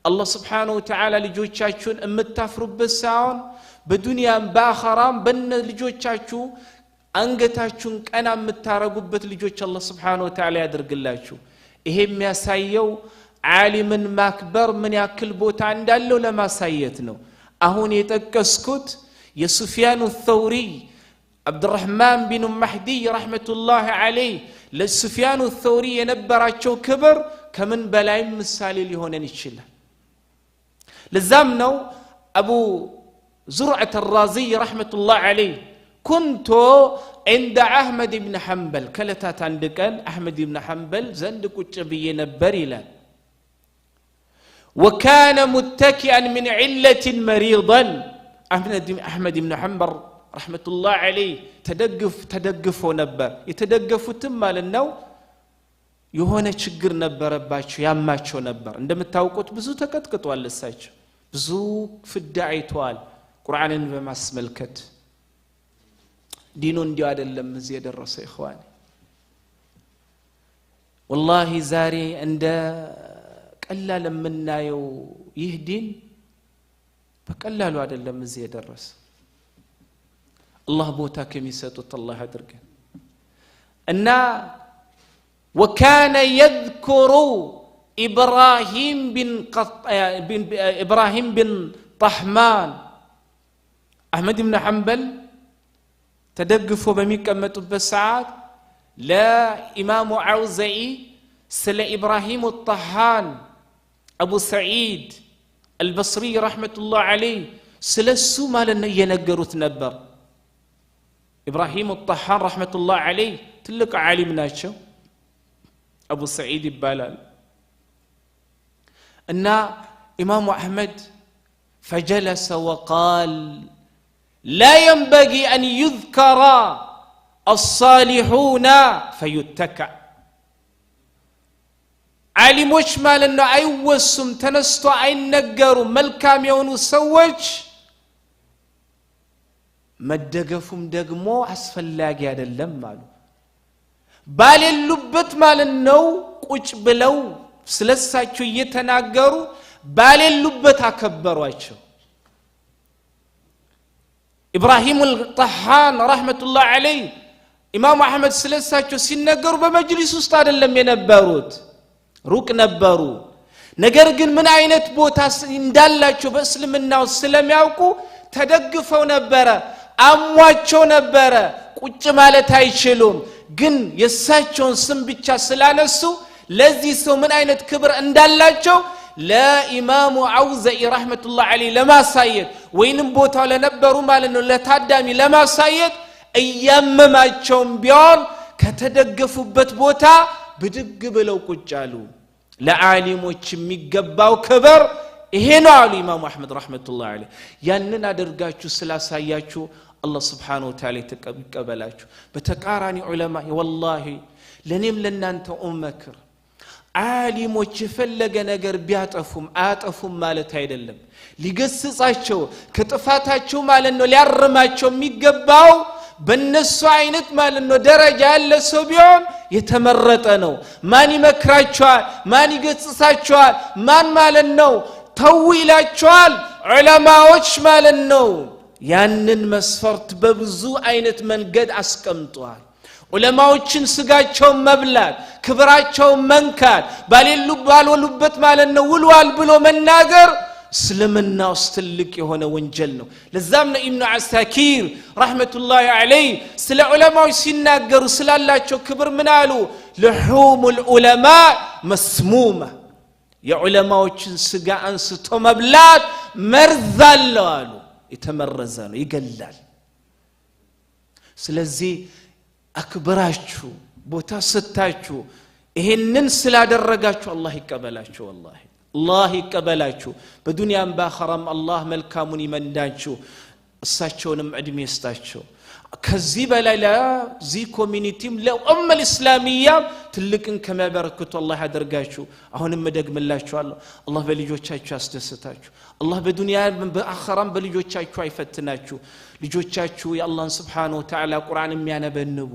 አላህ Subhanahu Wa Ta'ala ልጆቻችሁን እምታፍሩበት ሳይሆን በዱንያም በአኺራም በነ ልጆቻችሁ አንገታችሁን ቀና የምታረጉበት ልጆች አላህ Subhanahu Wa Ta'ala ያድርግላችሁ ይሄ የሚያሳየው ዓሊምን ማክበር ምን ያክል ቦታ እንዳለው ለማሳየት ነው አሁን የጠቀስኩት የሱፊያን الثوري አብዱራህማን ቢን መህዲ ረህመቱላህ ዐለይህ ለሱፊያን الثوري የነበራቸው ክብር ከምን በላይ ምሳሌ ሊሆነን ይችላል ለዛም ነው አቡ زرعة الرازي رحمة عليه كنت عند أحمد بن حنبل كلتات عندك أحمد بن حنبل زندك وتشبيه نبريلا وكان متكئا من علة مريضا أحمد بن حنبل رحمة الله عليه تدقف ونبر يتدقف تم للنو يهونا شجر نبر باتشو ياماتشو نبر عندما تاوقت بزو تكتكت والساج بزو في الداعي توال قرآن بما اسم الكت دينون دي عدل مزيد الرسي إخواني والله زاري عند ቀላል የምናየው ይህ ዲን በቀላሉ አይደለም እዚህ የደረሰ አላህ ቦታ ከሚሰጡት አላህ አድርገን እና وكان يذكر إبراهيم بن طحمان أحمد بن حنبل تدقفوا بميقمطበት ሰዓት ለኢማሙ አውዘዒ ስለ ኢብራሂም الطحان أبو سعيد البصري رحمة الله عليه ስለሱ ማለት ነው የነገሩት ነበር إبراهيم الطحان رحمة الله عليه ትልቅ ዓሊም ናቸው أبو سعيد ይባላል እና ኢማሙ አህመድ فجلس وقال لا ينبغي أن يذكر الصالحون فيتكع ዓሊሞች ማለት ነው አይወሱም ተነስቶ አይነገሩም መልካም የሆኑ ሰዎች መደገፉም ደግሞ አስፈላጊ አይደለም አሉ ባሌሉበት ማለት ነው ቁጭ ብለው ስለሳቸው እየተናገሩ ባሌሉበት አከበሯቸው ኢብራሂም الطحان رحمة الله عليه ኢማሙ አህመድ ስለሳቸው ሲነገሩ በመጅሊስ ውስጥ አይደለም የነበሩት ሩቅ ነበሩ ነገር ግን ምን አይነት ቦታ እንዳላቸው በእስልምናው ስለሚያውቁ ተደግፈው ነበር አሟቸው ነበር ቁጭ ማለት አይችሉም ግን የሳቸውን ስም ብቻ ስላነሱ ለዚህ ሰው ምን አይነት ክብር እንዳላቸው ለኢማሙ አውዘዒ ረህመቱላህ ዐለይሂ ለማሳየት ወይንም ቦታው ለነበሩ ማለት ነው ለታዳሚ ለማሳየት እያመማቸውም ቢሆን ከተደገፉበት ቦታ ብድግ ብለው ቁጭ አሉ ለዓሊሞች የሚገባው ክብር ይሄ ነው አሉ ኢማሙ አህመድ ረህመቱላህ ዐለይሂ ያንን አድርጋችሁ ስላሳያችሁ አላህ Subhanahu Wa Ta'ala ይቀበላችሁ በተቃራኒ ዑለማ ወላሂ ለኔም ለናንተ ኡመክር ዓሊሞች የፈለገ ነገር ቢያጠፉም አያጠፉም ማለት አይደለም ሊገስጻቸው ከጥፋታቸው ማለት ነው ሊያርማቸው የሚገባው በእነሱ አይነት ማለት ነው ደረጃ ያለ ሰው ቢሆን የተመረጠ ነው ማን ይመክራቸዋል ማን ይገስጻቸዋል ማን ማለት ነው ተውይላቸዋል ዑለማዎች ማለት ነው ያንን መስፈርት በብዙ አይነት መንገድ አስቀምጧል ዑለማዎችን ስጋቸው መብላት ክብራቸው መንካት ባልወሉበት ማለት ነው ውልዋል ብሎ መናገር እስልምና ውስጥ ትልቅ የሆነ ወንጀል ነው ለዛም ነው ኢብኑ አሳኪር ረህመቱላሂ ዐለይሂ ስለ ዑለማዎች ሲናገሩ ስላላቸው ክብር ምን አሉ لحوم العلماء مسمومة የዑለማዎችን ስጋ አንስቶ መብላት መርዝ አለው አሉ የተመረዘ ነው ይገላል ስለዚህ አክብራችሁ ቦታ ሰጣችሁ ይሄንን ስላደረጋችሁ አላህ ይቀበላችሁ والله الله ይቀበላችሁ በዱንያም በአኺራም አላህ መልካሙን ይመንዳችሁ እሳቸውንም እድሜ ይስጣቸው ከዚህ በላይ ለዚህ ኮሚኒቲም ለኡመል እስላሚያ ትልቅን ከመበረከቱ አላህ ያደርጋችሁ አሁንም ደግምላችኋለሁ አላህ በልጆቻችሁ ያስደስታችሁ አላህ በዱንያም በአኺራም በልጆቻችሁ አይፈትናችሁ ልጆቻችሁ የአላህን Subhanahu Wa Ta'ala ቁርአን የሚያነበንቡ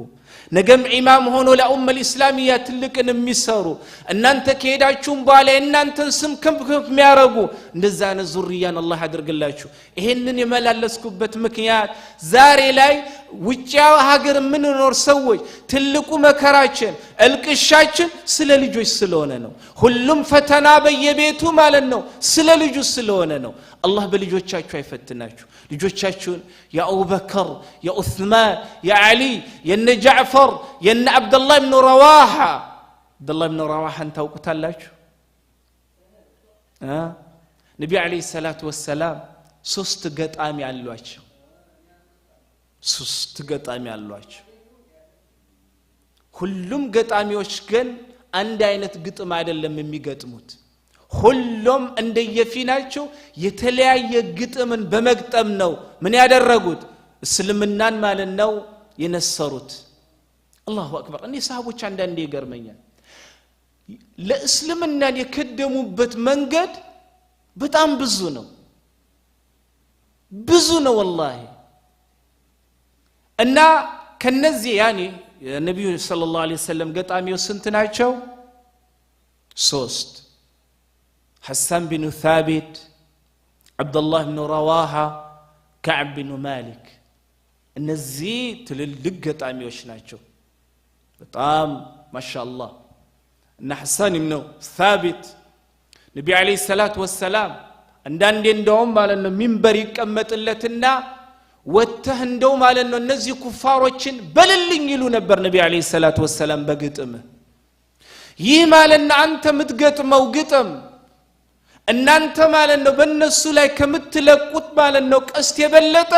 ነገም ኢማም ሆኖ ለኡመል እስላሚያ ትልቅን የሚሰሩ እናንተ ከሄዳችሁም በኋላ እናንተን ስም ከፍ የሚያረጉ እንደዛ ነው ዙሪያን አላህ ያድርግላችሁ ይሄንን የመላለስኩበት ምክንያት ዛሬ ላይ ውጪው ሀገር ምን ኖር ሰዎች ትልቁ መከራችን እልቅሻችን ስለ ልጆች ስለሆነ ነው ሁሉም ፈተና በየቤቱ ማለት ነው ስለ ልጆች ስለሆነ ነው አላህ በልጆቻችሁ አይፈትናችሁ ልጆቻችሁን ያ አቡበከር ያ ዑስማን ያ አሊ የነ ጃዕፈር የነ አብዱላህ ኢብኑ ረዋሃ አብዱላህ ኢብኑ ረዋሃን ታውቁታላችሁ ነብዩ አለይሂ ሰላቱ ወሰላም ሶስት ገጣሚ አሏቸው ሶስት ገጣሚ አሏቸው ሁሉም ገጣሚዎች ግን አንድ አይነት ግጥም አይደለም የሚገጥሙት ሁሉም እንደየፊናቸው የተለያየ ግጥምን በመግጠም ነው ምን ያደረጉት እስልምናን ማለት ነው የነሰሩት አላሁ አክበር እኔ ሰሃቦች አንዳንዴ ይገርመኛል ለእስልምናን የከደሙበት መንገድ በጣም ብዙ ነው والله እና ከነዚህ ያኒ ነብዩ ሰለላሁ ዐለይሂ ወሰለም ገጣሚው ስንት ናቸው ሶስት حسان بن ثابت عبد الله بن رواحة كعب بن مالك እነዚህ ትልልቅ ገጣሚዎች ናቸው በጣም ማሻአላህ እና ሐሳን ኢብኑ ثابت ነብዩ አለይሂ ሰላቱ ወሰለም አንዳንዴ እንደውም ማለት ነው ሚንበር ይቀመጥለትና ወተህ እንደው ማለት ነው እነዚህ ኩፋሮችን በልልኝ ይሉ ነበር ነብዩ አለይሂ ሰላቱ ወሰለም በግጥም ይህ ማለት ነው አንተ ምትገጥመው ግጥም እናንተ ማለት ነው በእነሱ ላይ ከምትለቁት ማለት ነው ቀስት የበለጠ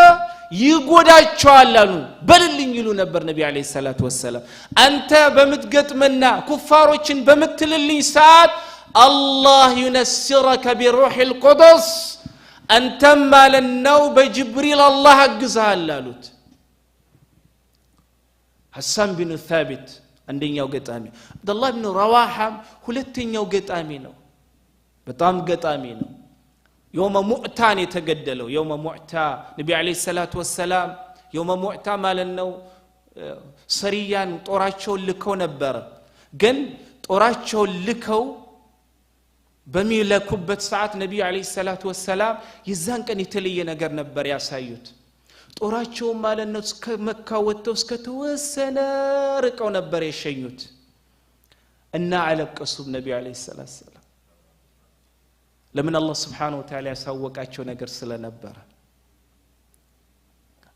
ይጎዳቸዋል አሉ በልልኝ ይሉ ነበር ነብዩ አለይሂ ሰላቱ ወሰለም አንተ በምትገጥመና ኩፋሮችን በምትልልኝ ሰዓት አላህ ይነስረከ بروح القدس አንተ ማለት ነው በጅብሪል አላህ አግዛል አሉት ሐሳን ቢን ثابت አንደኛው ገጣሚ አብዱላህ ኢብኑ ረዋሃ ሁለተኛው ገጣሚ ነው በጣም ገጣሚ ነው يوم مؤتة يتجدلوا يوم مؤتة نبي عليه الصلاة والسلام يوم مؤتة مالنو سريان طوراتشو لكو نبر جن طوراتشو لكو بميلكوبة ساعات نبي عليه الصلاة والسلام يزان كان يتلي نجر نبر يا سيد طوراتشو مالنو مكة وتوسك توسنا ركو نبر يشيوت إن على قصب نبي عليه الصلاة والسلام لمن الله سبحانه وتعالى يسوقاቸው ነገር ስለነበረ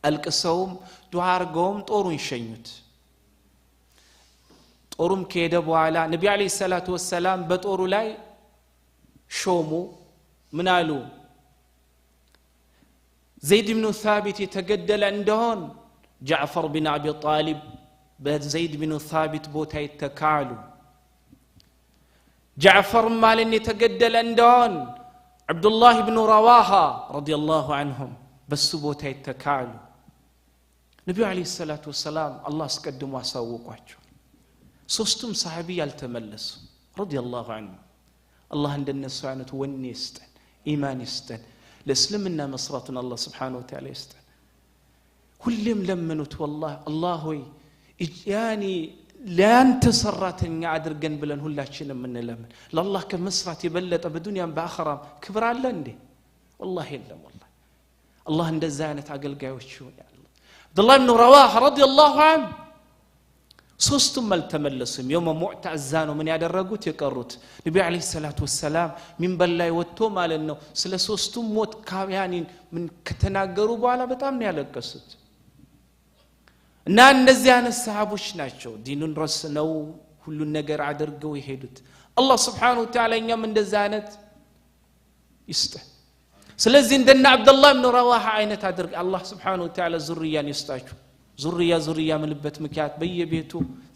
አልቀሰውም ዱዓ አርገውም ጦሩን ሸኙት ጦሩም ከሄደ በኋላ ነብዩ አለይሂ ሰላቱ ወሰለም በጦሩ ላይ ሾሙ ምን አሉ ዘይድ ኢብኑ ثابت የተገደለ እንደሆን ጃዕፈር ቢን አቢ ጣሊብ በዘይድ ኢብኑ ثابت ቦታ ይተካሉ جعفر مالن يتجدل اندون عبد الله بن رواحة رضي الله عنهم بس بوتا يتكالوا نبي عليه الصلاة والسلام الله سقدم واسوقواچو ሶስቱም صحابي ያልተመለሱ رضي الله عنهم الله عند الناس عنه وني يستن ايمان يستن لاسلمنا مسراتنا الله سبحانه وتعالى يستن كلهم لمنوت والله الله هوي يعني لانت سراتني ادرجن بلن ሁላችንም እንለምን ለአላህ ከመስራት የበለጠ በዱንያም በአኺራም ክብር አለ እንዴ والله የለም والله الله እንደዛ አይነት አገልጋዮች ይሆናል አብዱላህ ኢብኑ ረዋህ ረዲየላሁ ዐንሁ ሶስቱም አልተመለሱም የውመ ሙዕተዛ ነው ምን ያደረጉት የቀሩት ነብዩ አለይሂ ሰላቱ ወሰለም ሚንበር ላይ ወጥቶ ማለት ነው ስለ ሶስቱም ሞት ካያኒን ምን ከተናገሩ በኋላ በጣም ነው ያለቀሱት እና እነዚህ አይነት ሰሃቦች ናቸው ዲኑን ረስነው ሁሉ ነገር አድርገው ይሄዱት አላህ Subhanahu Wa Ta'ala እኛም እንደዛ አይነት ይስጥ ስለዚህ እንደና አብዱላህ ኢብኑ ረዋሃ አይነት አድርግ አላህ Subhanahu Wa Ta'ala ዙርያን ይስጣችሁ ዙርያ ምልበት ምክንያት በየቤቱ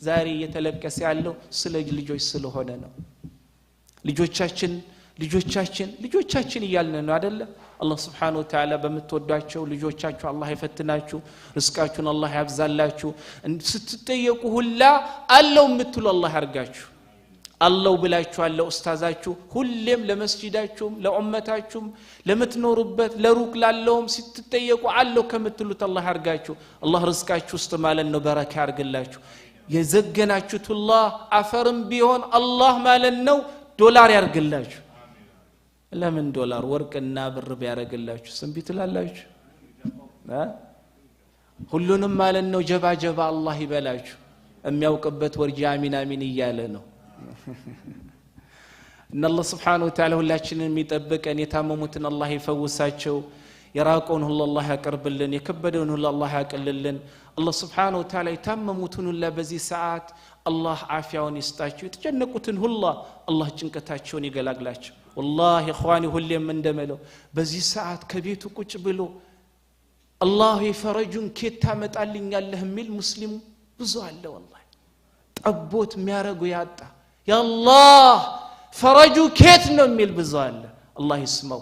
ዛሬ እየተለቀሰ ያለው ስለ ልጆች ስለሆነ ነው ልጆቻችን እያልን ነው አይደለ الله سبحانه وتعالى በመተወዳቸው ልጆቻችሁ አላህ ይፈትናችሁ ርስቃችሁን አላህ ያብዛላችሁ ስትጠየቁ ሁላ አለው ምትሉ አላህ ያርጋችሁ አለው ብላችሁ አለው ኡስታዛችሁ ሁሌም ለመስጂዳችሁም ለኡመታችሁም ለምትኖሩበት ለሩቅ ላለውም ስትጠየቁ አለው ከምትሉት አላህ ያርጋችሁ አላህ ርስቃችሁ ውስጥ ማለት ነው በረካ ያርግላችሁ የዘገናችሁት አላህ አፈርም ቢሆን አላህ ማለት ነው ዶላር ያርግላችሁ ለምን ዶላር ወርቅና ብር ቢያረግላችሁ ስንቢት ላላችሁ ሁሉንም ማለት ነው ጀባ አላህ ይበላችሁ የሚያውቅበት ወርጂ አሚን እያለ ነው ان الله سبحانه وتعالى ሁላችንን የሚጠብቀን የታመሙትን አላህ ይፈውሳቸው የራቀውን ሁሉ አላህ ያቀርብልን የከበደውን ሁሉ አላህ ያቀልልን الله سبحانه وتعالى የታመሙትን ሁሉ በዚህ ሰዓት አላህ አፊያውን ይስጣቸው የተጨነቁትን ሁሉ አላህ ጭንቀታቸውን ይገላግላቸው والله اخواني ሁሌም እንደመለው በዚህ ሰዓት ከቤቱ ቁጭ ብሎ አላህ ይፈረጁን ከታ መጣልኛለህ የሚል ሙስሊም ብዙ አለ والله ጠቦት የሚያረጉ ያጣ يا الله فرجو كيت ነው የሚል ብዙ አለ አላህ ይስማው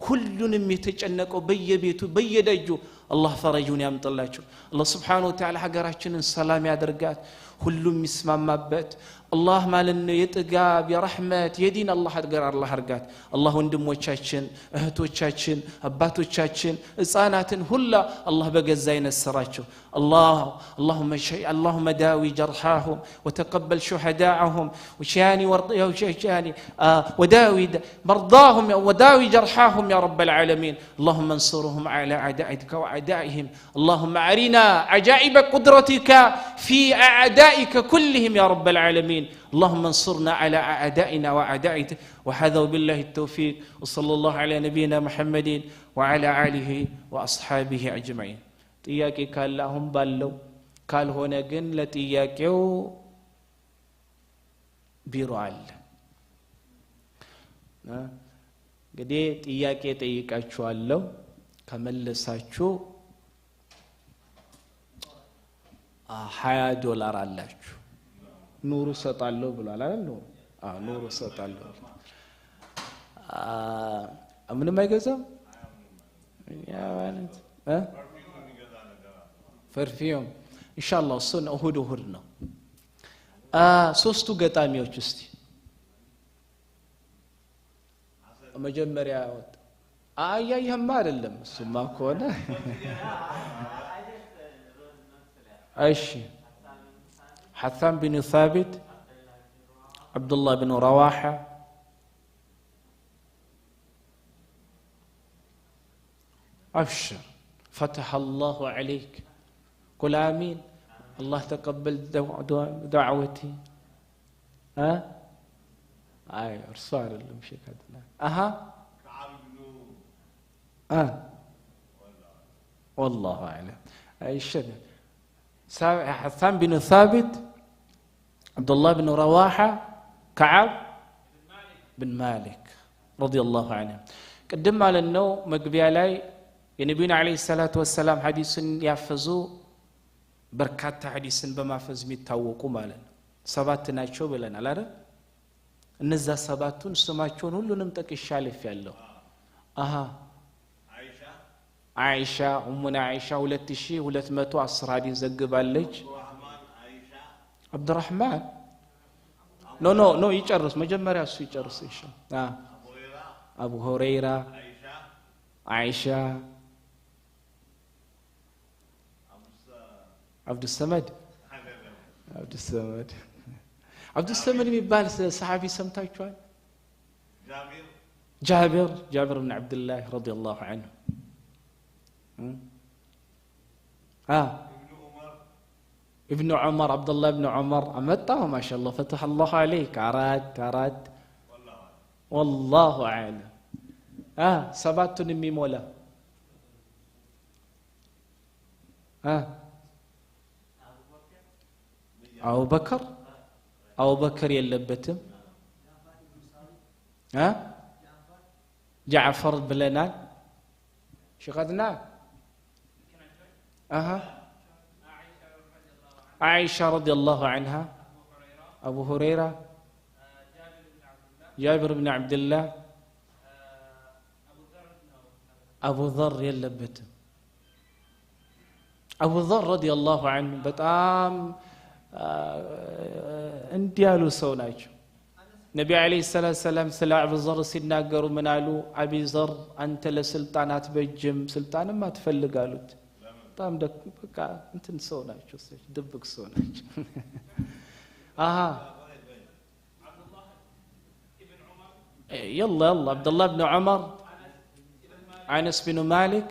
ሁሉንም የተጨነቀው በየቤቱ በየደጁ አላህ ፈረጁን ያምጥላችሁ አላህ Subhanahu Wa Ta'ala ሀገራችንን ሰላም ያደርጋት ሁሉም ይስማማበት አላህ ማለት ነው የጥጋብ የረህመት የዲን አላህ አድገር አላህ አርጋት አላህ ወንድሞቻችን እህቶቻችን አባቶቻችን ህፃናትን ሁላ አላህ በገዛ ይነስራቸው اللهم داوي جرحاهم وتقبل شهداءهم وداوي مرضاهم وداوي جرحاهم يا رب العالمين اللهم انصرهم على اعدائك واعدائهم اللهم ارنا عجائب قدرتك في اعدائك كلهم يا رب العالمين اللهم انصرنا على اعدائنا واعدائك وهذا بالله التوفيق وصلى الله على نبينا محمد وعلى اله واصحابه اجمعين ጥያቄ ካለ አሁን ባለው ካልሆነ ግን ለጥያቄው ቢሮ አለ እንግዲህ ጥያቄ ጠይቃችኋለሁ ከመለሳችሁ $20 አላችሁ ኑሩ ሰጣለሁ ብሏል አይደል ኑሩ ሰጣለሁ ምንም አይገዛም ያ ማለት ፐርፊውም ኢንሻአላህ እሱን እሁድ ነው ሶስቱ ገጣሚዎች እስቲ መጀመሪያ አያየህማ አይደለም እሱማ ከሆነ እሺ حثان بن ثابت عبد الله بن رواحة أبشر فتح الله عليك قل آمين الله تقبل دعوتي ارسال المشي كذا والله أعلم أي شيء حثان بن ثابت عبد الله بن رواحة كعب بن مالك رضي الله عنه قدم على النو مقبيا لاي የነብዩን አለይሂ ሰላቱ ወሰለም ሐዲስን ያፈዙ በርካታ ሐዲስን በማፈዝ የሚታወቁ ማለት ነው ሰባት ናቸው ብለናል አይደል እነዛ ሰባቱን ስማቸውን ሁሉንም ጠቅሻለፍ ያለው አይሻ ኡሙና አይሻ 2210 ሐዲስ ዘግባለች አብዱራህማን ኖ ይጨርስ መጀመሪያ እሱ ይጨርስ ኢንሻአላህ አቡ ሁረይራ አይሻ عبد الصمد የሚባል ሰሃቢ ሰምታችኋል جابر بن عبد الله رضي الله عنه ابن عمر عبد الله بن عمر امطاه ما شاء الله فتح الله عليك عراد والله اعلم سبعتن የሚሞላ أبو بكر يلبتم جعفر بلنا شقدنا عائشة رضي الله عنها أبو هريرة جابر بن عبد الله أبو ذر يلبتم أبو ذر رضي الله عنه بتام እንዲያሉ ሰው ናቸው ነብዩ አለይሂ ሰላም ስለ አቡ ዘር ሲናገሩ ምን አሉ አቢ ዘር አንተ ለስልጣናት በጅም ስልጣንም አትፈልጋሉት በጣም በቃ እንትን ሰው ናቸው ድብቅ ሰው ናቸው يلا عبد الله بن عمر أنس بن مالك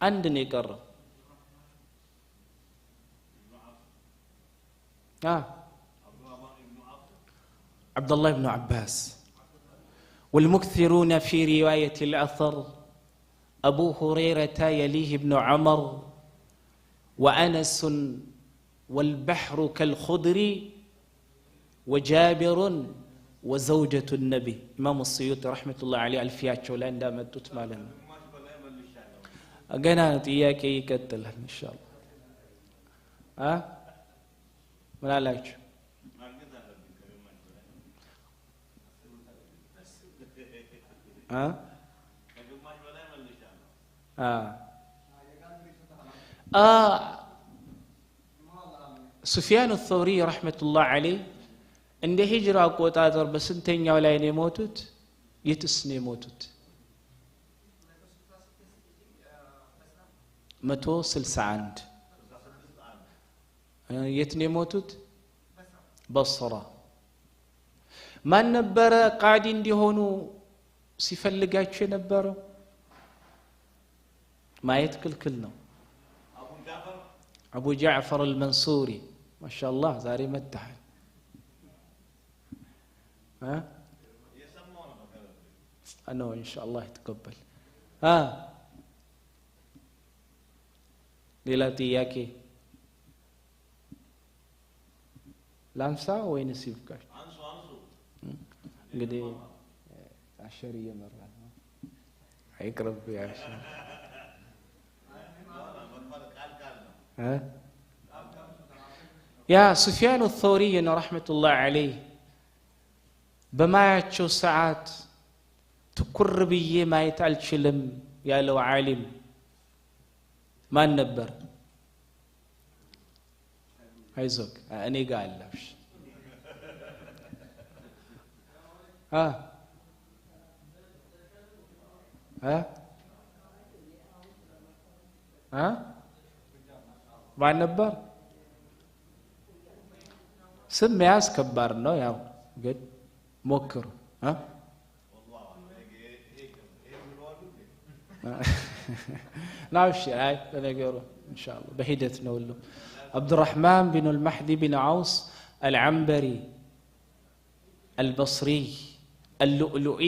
عندني قرر عبد الله بن عباس والمكثرون في رواية الأثر أبو هريرة يليه ابن عمر وأنس والبحر كالخضر وجابر وزوجة النبي إمام السيوطي رحمة الله عليه الفيات شولان دامت تتمالن أقنانت إياك يكتلها إن شاء الله من علاج ሱፊያን አልተውሪ ረሕመቱላህ ዐለይህ እንደ ሂጅራ አቆጣጠር በስንተኛው ላይ ነው የሞቱት? የትስ ነው የሞቱት? 161 የት ነው የሞቱት? በስራ። ማን ነበረ ቃዲ እንዲሆኑ ሲፈልጋቸው የነበረው? ማየት ክልክል ነው። አቡ ጃዕፈር አልመንሱሪ ማሻአላህ ዛሬ መጣህ أنا إن شاء الله يتقبل ليلاتي ياكي لانسا وين نسيبك قدي عشرية مرة هيقرب يا عشان يا سفيان الثوري رحمة الله عليه በማያቸው ሰዓት ትኩር ብዬ ማየት አልችልም ያለው ዓሊም ማን ነበር? አይዞክ እኔ ጋር አላሽ ማን ነበር? ስም መያዝ ከባድ ነው። ያው ግን ሞክሩ ናውሽ አይ በነገሩ ኢንሻአላህ በሂደት ነው ሁሉ አብዱራህማን ቢን አልመህዲ ቢን አውስ አልዓንበሪ አልበስሪ አልሉኡሉኢ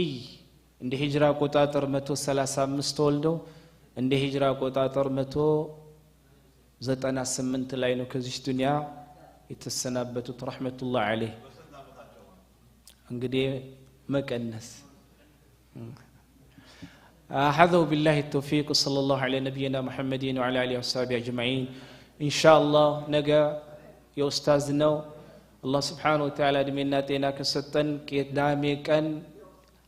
እንደ ሂጅራ አቆጣጠር 135 ተወልዶ እንደ ሂጅራ አቆጣጠር 198 ላይ ነው ከዚህ ዱንያ የተሰናበቱት ረሕመቱላህ ዐለይህ። እንግዲህ መቀነስ هذا بالله التوفيق صلى الله على نبينا محمد وعلى اله وصحبه اجمعين ان شاء الله نجا يا استاذنا الله سبحانه وتعالى دمنا ጤና ከሰጠን ቅዳሜ ቀን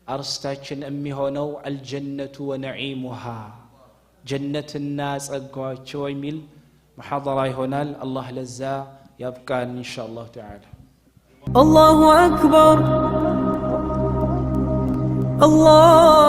አርስታችን የሚሆነው الجنة ونعيمها ጀነትና ጸጋቸው የሚል محاضرة ይሆናል። الله ለዛ ያብቃን ان شاء الله تعالى. الله أكبر الله